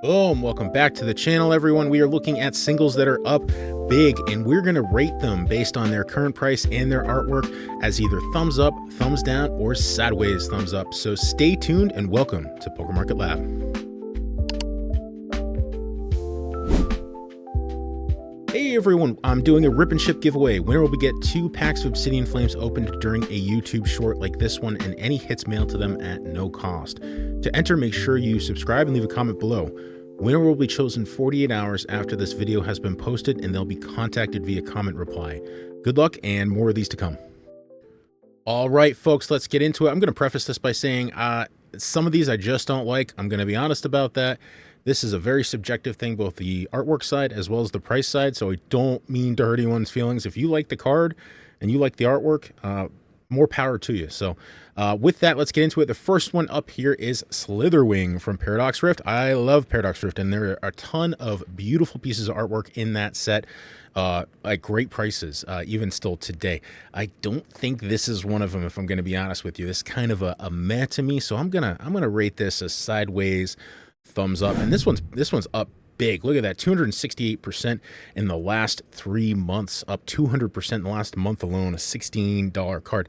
Boom, welcome back to the channel, everyone. We are looking at singles that are up big, and we're going to rate them based on their current price and their artwork as either thumbs up, thumbs down, or sideways thumbs up. So stay tuned and welcome to PokeMarketLab. Hey everyone, I'm doing a rip and ship giveaway. Winner will get 2 packs of Obsidian Flames opened during a YouTube short like this one, and any hits mailed to them at no cost. To enter, make sure you subscribe and leave a comment below. Winner will be chosen 48 hours after this video has been posted, and they'll be contacted via comment reply. Good luck, and more of these to come. All right, folks, let's get into it. I'm going to preface this by saying some of these I just don't like. I'm going to be honest about that. This is a very subjective thing, both the artwork side as well as the price side, so I don't mean to hurt anyone's feelings. If you like the card and you like the artwork, more power to you. So with that, let's get into it. The first one up here is Slitherwing from Paradox Rift. I love Paradox Rift, and there are a ton of beautiful pieces of artwork in that set at great prices, even still today. I don't think this is one of them, if I'm going to be honest with you. This is kind of a meh to me, so I'm gonna rate this a sideways thumbs up. And this one's up big. Look at that, 268% in the last 3 months, up 200% in the last month alone. A $16 card.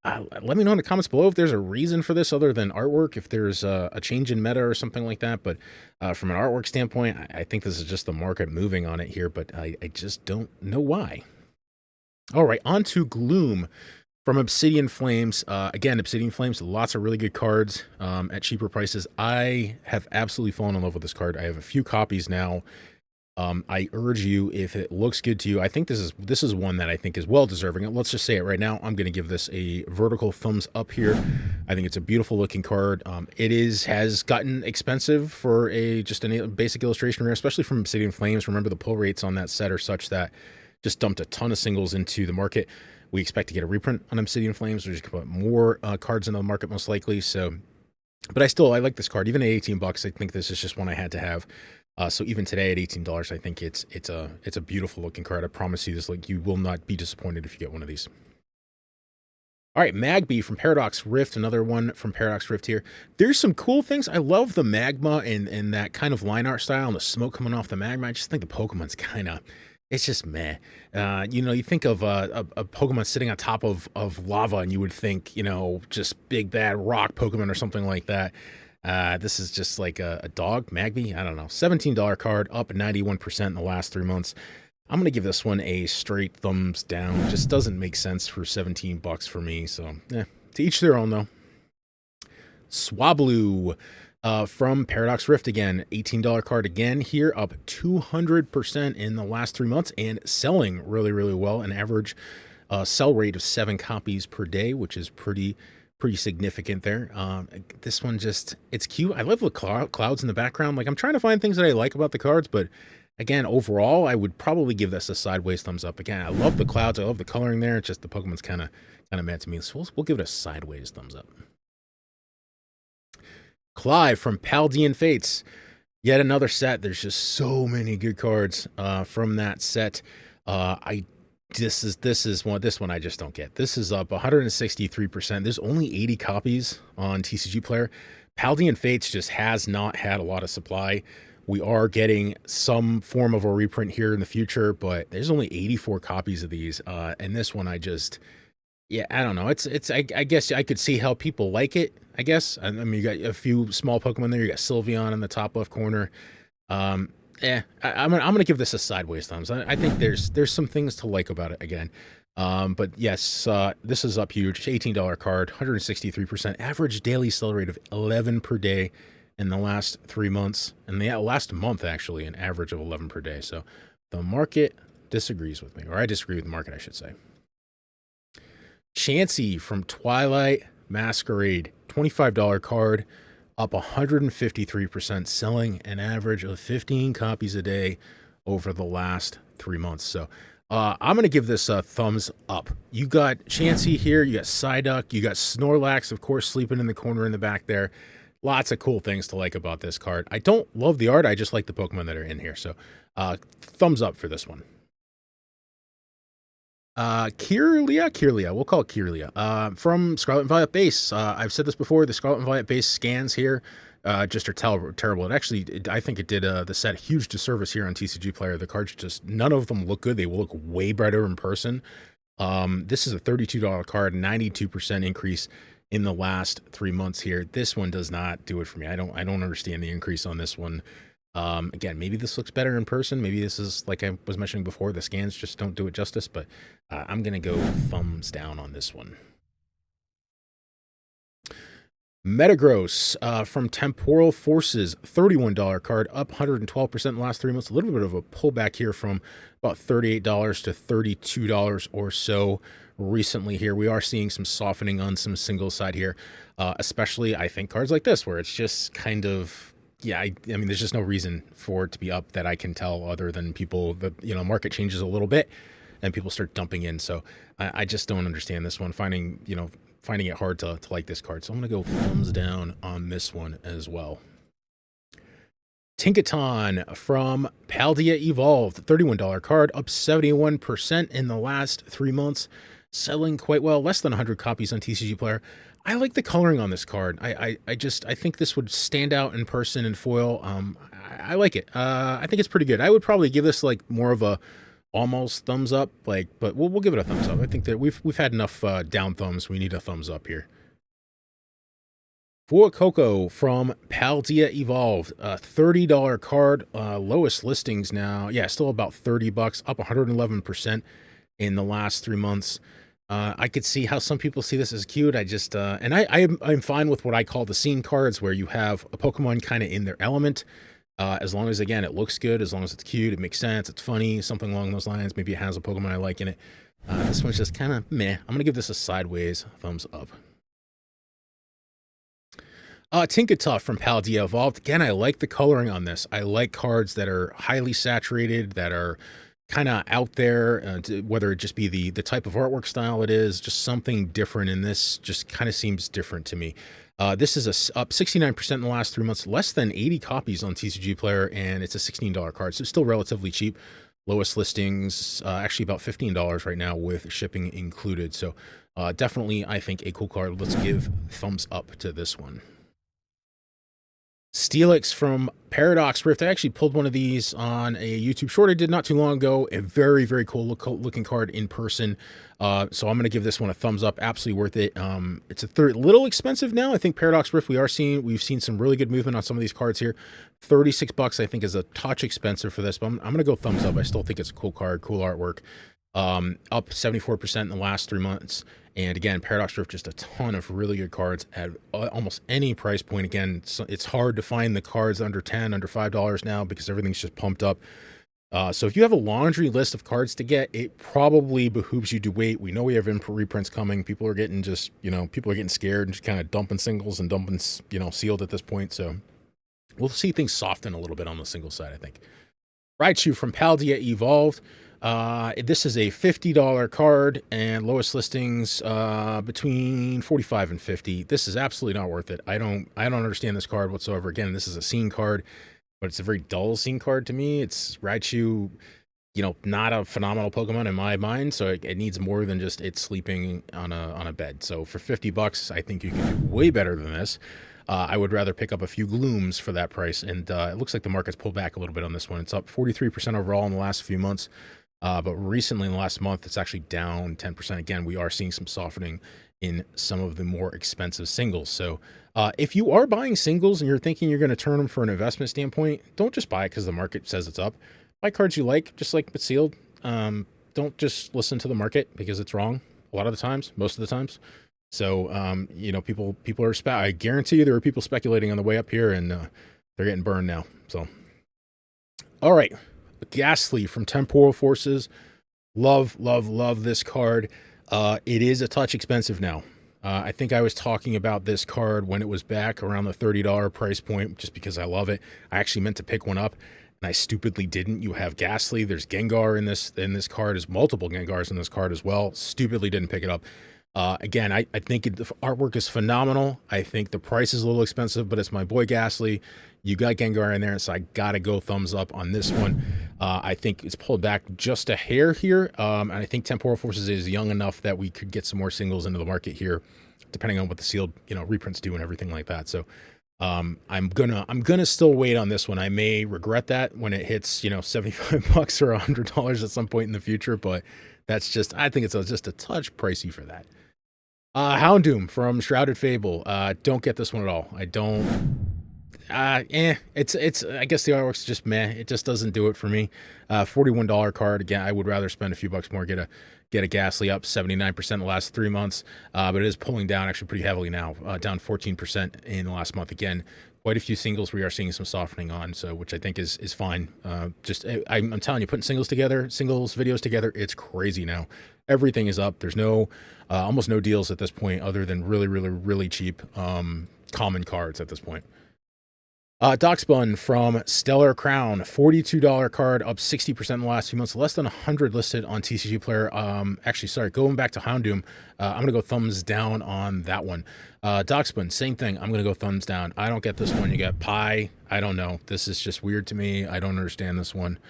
Let me know in the comments below if there's a reason for this other than artwork, if there's a change in meta or something like that. But from an artwork standpoint, I think this is just the market moving on it here, but I just don't know why. All right, on to Gloom from Obsidian Flames. Again, Obsidian Flames, lots of really good cards at cheaper prices. I have absolutely fallen in love with this card. I have a few copies now. I urge you, if it looks good to you, I think this is one that I think is well deserving. Let's just say it right now. I'm going to give this a vertical thumbs up here. I think it's a beautiful looking card. It has gotten expensive for just a basic illustration rare, especially from Obsidian Flames. Remember, the pull rates on that set are such that just dumped a ton of singles into the market. We expect to get a reprint on Obsidian Flames. We're just going to put more cards into the market most likely. So, but I like this card. Even at 18 bucks, I think this is just one I had to have. So even today at $18, I think it's a beautiful looking card. I promise you this, you will not be disappointed if you get one of these. All right, Magby from Paradox Rift, another one from Paradox Rift here. There's some cool things. I love the magma and that kind of line art style and the smoke coming off the magma. I just think the Pokemon's kind of, it's just meh. You think of a Pokemon sitting on top of lava, and you would think, just big bad rock Pokemon or something like that. This is just like a dog, Magby. I don't know. $17 card, up 91% in the last 3 months. I'm gonna give this one a straight thumbs down. It just doesn't make sense for 17 bucks for me. So, to each their own though. Swablu. From Paradox Rift again, $18 card again here, up 200% in the last 3 months and selling really, really well. An average sell rate of 7 copies per day, which is pretty significant there. This one it's cute. I love the clouds in the background. I'm trying to find things that I like about the cards, but again, overall, I would probably give this a sideways thumbs up. Again, I love the clouds. I love the coloring there. It's just the Pokemon's kind of mad to me. So we'll give it a sideways thumbs up. Clive from Paldean Fates, yet another set. There's just so many good cards from that set. This one I just don't get. This is up 163%. There's only 80 copies on TCG Player. Paldean Fates just has not had a lot of supply. We are getting some form of a reprint here in the future, but there's only 84 copies of these. And this one I don't know. I guess I could see how people like it. I guess. I mean, you got a few small Pokemon there. You got Sylveon in the top left corner. I'm gonna give this a sideways thumbs. I think there's some things to like about it again. But yes, this is up huge. $18 card, 163%. Average daily sell rate of 11 per day in the last 3 months, and the last month actually, an average of 11 per day. So the market disagrees with me, or I disagree with the market, I should say. Chansey from Twilight Masquerade, $25 card, up 153%, selling an average of 15 copies a day over the last 3 months. So I'm going to give this a thumbs up. You got Chansey here, you got Psyduck, you got Snorlax, of course, sleeping in the corner in the back there. Lots of cool things to like about this card. I don't love the art, I just like the Pokemon that are in here. So thumbs up for this one. Kirlia, we'll call it Kirlia, from Scarlet and Violet base. I've said this before, the Scarlet and Violet base scans here just are terrible. It actually, I think it did the set a huge disservice here on TCG Player. The cards just, none of them look good. They look way better in person. This is a $32 card, 92% increase in the last 3 months here. This one does not do it for me. I don't understand the increase on this one. Again, maybe this looks better in person. Maybe this is, like I was mentioning before, the scans just don't do it justice, but I'm going to go thumbs down on this one. Metagross from Temporal Forces, $31 card, up 112% in the last 3 months. A little bit of a pullback here from about $38 to $32 or so recently here. We are seeing some softening on some single side here, especially, I think, cards like this, where it's just kind of, yeah, I mean, there's just no reason for it to be up that I can tell, other than people, the market changes a little bit and people start dumping in. So I just don't understand this one, finding it hard to like this card. So I'm going to go thumbs down on this one as well. Tinkaton from Paldea Evolved, $31 card, up 71% in the last 3 months, selling quite well, less than 100 copies on TCG Player. I like the coloring on this card. I think this would stand out in person and foil. I like it. I think it's pretty good. I would probably give this like more of a almost thumbs up, but we'll give it a thumbs up. I think that we've had enough down thumbs. We need a thumbs up here. Fuecoco from Paldea Evolved, $30 card, lowest listings now. Yeah, still about $30, up 111% in the last 3 months. I could see how some people see this as cute. I just and I'm fine with what I call the scene cards, where you have a Pokemon kind of in their element. As long as, again, it looks good, as long as it's cute, it makes sense, it's funny, something along those lines. Maybe it has a Pokemon I like in it. This one's just kind of meh. I'm going to give this a sideways thumbs up. Tinkatuff from Paldea Evolved. Again, I like the coloring on this. I like cards that are highly saturated, that are kind of out there, whether it just be the type of artwork style it is, just something different, and this just kind of seems different to me. This is up 69% in the last 3 months, less than 80 copies on TCG Player, and it's a $16 card, so it's still relatively cheap. Lowest listings, actually about $15 right now with shipping included. So definitely, I think, a cool card. Let's give thumbs up to this one. Steelix from Paradox Rift. I actually pulled one of these on a YouTube short I did not too long ago. A very, very cool looking card in person. So I'm going to give this one a thumbs up. Absolutely worth it. It's a little expensive now. I think Paradox Rift, we've seen some really good movement on some of these cards here. $36 I think is a touch expensive for this, but I'm going to go thumbs up. I still think it's a cool card, cool artwork. Up 74% in the last 3 months. And again, Paradox Rift, just a ton of really good cards at almost any price point. Again, so it's hard to find the cards under $10, under $5 now, because everything's just pumped up. So if you have a laundry list of cards to get, it probably behooves you to wait. We know we have reprints coming. People are getting scared and just kind of dumping singles and dumping, sealed at this point. So we'll see things soften a little bit on the single side, I think. Raichu from Paldea Evolved. This is a $50 card, and lowest listings between $45 and $50. This is absolutely not worth it. I don't understand this card whatsoever. Again, this is a scene card, but it's a very dull scene card to me. It's Raichu, not a phenomenal Pokemon in my mind, so it needs more than just it sleeping on a bed. So for $50, I think you can do way better than this. I would rather pick up a few Glooms for that price, and it looks like the market's pulled back a little bit on this one. It's up 43% overall in the last few months. But recently, in the last month, it's actually down 10%. Again, we are seeing some softening in some of the more expensive singles. So if you are buying singles and you're thinking you're going to turn them for an investment standpoint, don't just buy it because the market says it's up. Buy cards you like, just like with sealed. Don't just listen to the market because it's wrong a lot of the times, most of the times. So, people are, I guarantee you there are people speculating on the way up here, and they're getting burned now. So, all right. Ghastly from Temporal Forces. Love this card. It is a touch expensive now. I think I was talking about this card when it was back around the $30 price point, just because I love it. I actually meant to pick one up, and I stupidly didn't. You have Ghastly. There's Gengar in this card. There's multiple Gengars in this card as well. Stupidly didn't pick it up. Again, I think the artwork is phenomenal. I think the price is a little expensive, but it's my boy Ghastly. You got Gengar in there, so I gotta go thumbs up on this one. I think it's pulled back just a hair here, and I think Temporal Forces is young enough that we could get some more singles into the market here, depending on what the sealed reprints do and everything like that. So I'm gonna still wait on this one. I may regret that when it hits, you know, 75 bucks or $100 at some point in the future, but that's just, I think it's just a touch pricey for that. Houndoom from Shrouded Fable. Don't get this one at all. I don't. It's. I guess the artwork's just meh. It just doesn't do it for me. $41 card. Again, I would rather spend a few bucks more. Get a Ghastly up 79% in the last 3 months, but it is pulling down actually pretty heavily now, down 14% in the last month. Again, quite a few singles we are seeing some softening on, so which I think is fine. I'm telling you, putting singles videos together, it's crazy now. Everything is up. There's no almost no deals at this point, other than really cheap common cards at this point. Doxbun from Stellar Crown, $42 card, up 60% in the last few months, less than 100 listed on TCG Player. Actually, sorry, going back to Houndoom, I'm going to go thumbs down on that one. Doxbun, same thing. I'm going to go thumbs down. I don't get this one. You got Pi. I don't know. This is just weird to me. I don't understand this one.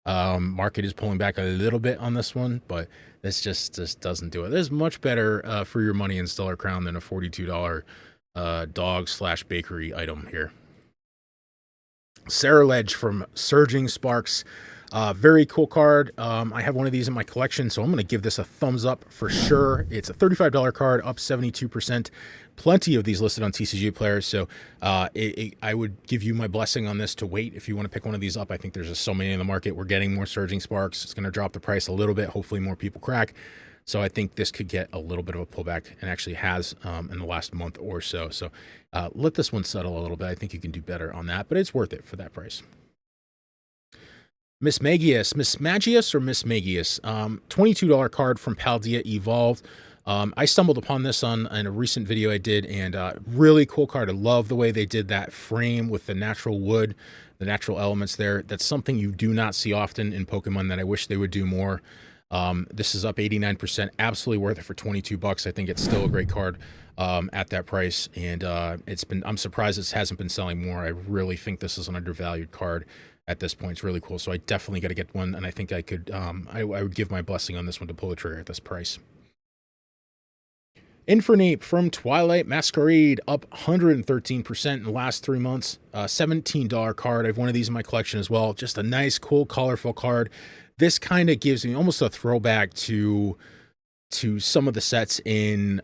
Market is pulling back a little bit on this one, but this just doesn't do it. There's much better for your money in Stellar Crown than a $42 dog/bakery item here. Sarah Ledge from Surging Sparks. Very cool card. I have one of these in my collection, so I'm going to give this a thumbs up for sure. It's a $35 card, up 72%. Plenty of these listed on TCG Player, so I would give you my blessing on this to wait if you want to pick one of these up. I think there's just so many in the market. We're getting more Surging Sparks. It's going to drop the price a little bit. Hopefully more people crack. So I think this could get a little bit of a pullback, and actually has in the last month or so. So let this one settle a little bit. I think you can do better on that, but it's worth it for that price. Miss Magius, $22 card from Paldea Evolved. I stumbled upon this in a recent video I did, and really cool card. I love the way they did that frame with the natural wood, the natural elements there. That's something you do not see often in Pokemon that I wish they would do more. This is up 89%, absolutely worth it for 22 bucks. I think it's still a great card at that price, and I'm surprised it hasn't been selling more. I really think this is an undervalued card at this point. It's really cool, so I definitely got to get one, and I think I could I would give my blessing on this one to pull the trigger at this price. Infernape from Twilight Masquerade, up 113% in the last 3 months. $17 card. I have one of these in my collection as well. Just a nice, cool, colorful card. This kind of gives me almost a throwback to some of the sets in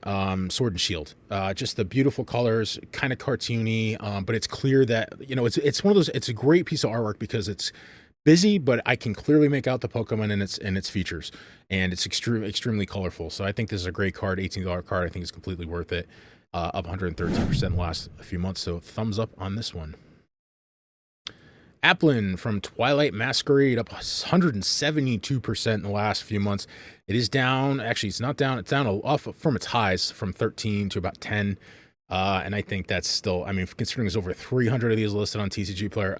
Sword and Shield. Just the beautiful colors, kind of cartoony, but it's clear that, you know, it's one of those. It's a great piece of artwork because it's busy, but I can clearly make out the Pokemon and its features, and it's extremely colorful. So I think this is a great card. $18 card. I think it's completely worth it. Up 113% in the last few months. So thumbs up on this one. Applin from Twilight Masquerade, up 172% in the last few months. It is down. Actually, it's not down. It's down off from its highs from 13 to about 10. And I think that's still, I mean, considering there's over 300 of these listed on TCG Player,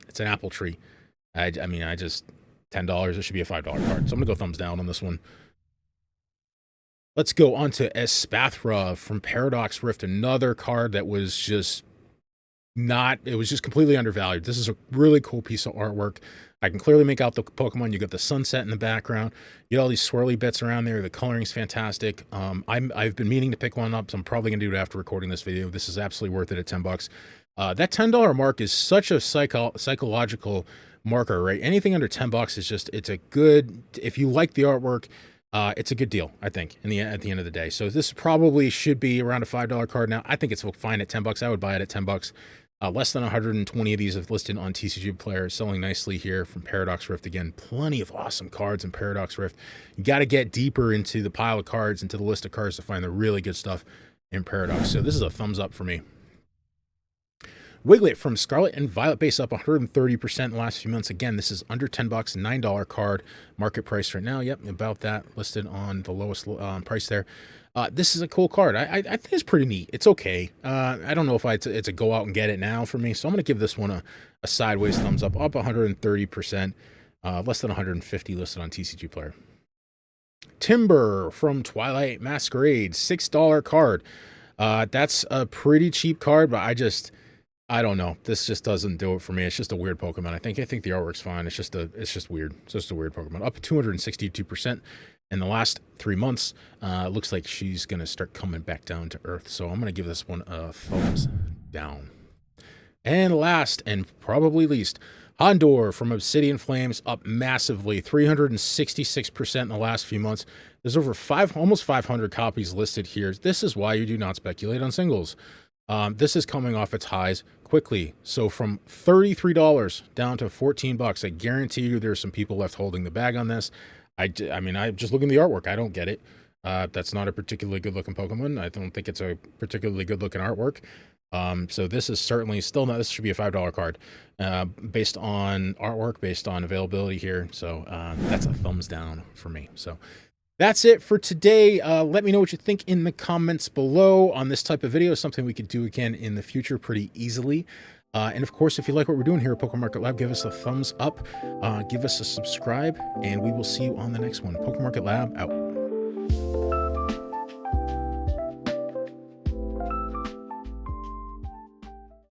it's an apple tree. I mean, just $10. It should be a $5 card. So I'm going to go thumbs down on this one. Let's go on to Espathra from Paradox Rift, another card that was just it was just completely undervalued. This is a really cool piece of artwork. I can clearly make out the Pokemon. You got the sunset in the background. You got all these swirly bits around there. The coloring's fantastic. I've been meaning to pick one up, so I'm probably gonna do it after recording this video. This is absolutely worth it at 10 bucks. That $10 mark is such a psychological marker, right? Anything under 10 bucks is just, it's a good, if you like the artwork, it's a good deal, I think, at the end of the day. So this probably should be around a $5 card now. I think it's fine at 10 bucks. I would buy it at 10 bucks. Less than 120 of these have listed on TCG Player, selling nicely here from Paradox Rift. Again, plenty of awesome cards in Paradox Rift. You got to get deeper into the pile of cards, into the list of cards to find the really good stuff in Paradox. So this is a thumbs up for me. Wiglet from Scarlet and Violet base, up 130% in the last few months. Again, this is under 10 bucks, $9 card. Market price right now, yep, about that, listed on the lowest price there. This is a cool card. I think it's pretty neat. It's okay. I don't know if it's a go out and get it now for me, so I'm going to give this one a sideways thumbs up 130%, less than 150 listed on TCG Player. Timber from Twilight Masquerade, $6 card. That's a pretty cheap card, but I don't know. This just doesn't do it for me. It's just a weird Pokemon. I think the artwork's fine. It's just weird. It's just a weird Pokemon. Up 262% in the last 3 months. Looks like she's gonna start coming back down to earth. So I'm gonna give this one a thumbs down. And last and probably least, Hondor from Obsidian Flames up massively, 366% in the last few months. There's over almost 500 copies listed here. This is why you do not speculate on singles. This is coming off its highs quickly. So from $33 down to $14. I guarantee you there's some people left holding the bag on this. I mean, I just look at the artwork. I don't get it. That's not a particularly good looking Pokemon. I don't think it's a particularly good looking artwork. So this is certainly still not, this should be a $5 card, based on artwork, based on availability here. So, that's a thumbs down for me. So that's it for today. Let me know what you think in the comments below on this type of video, something we could do again in the future pretty easily. And of course, if you like what we're doing here at PokeMarketLab, give us a thumbs up, give us a subscribe, and we will see you on the next one. PokeMarketLab out.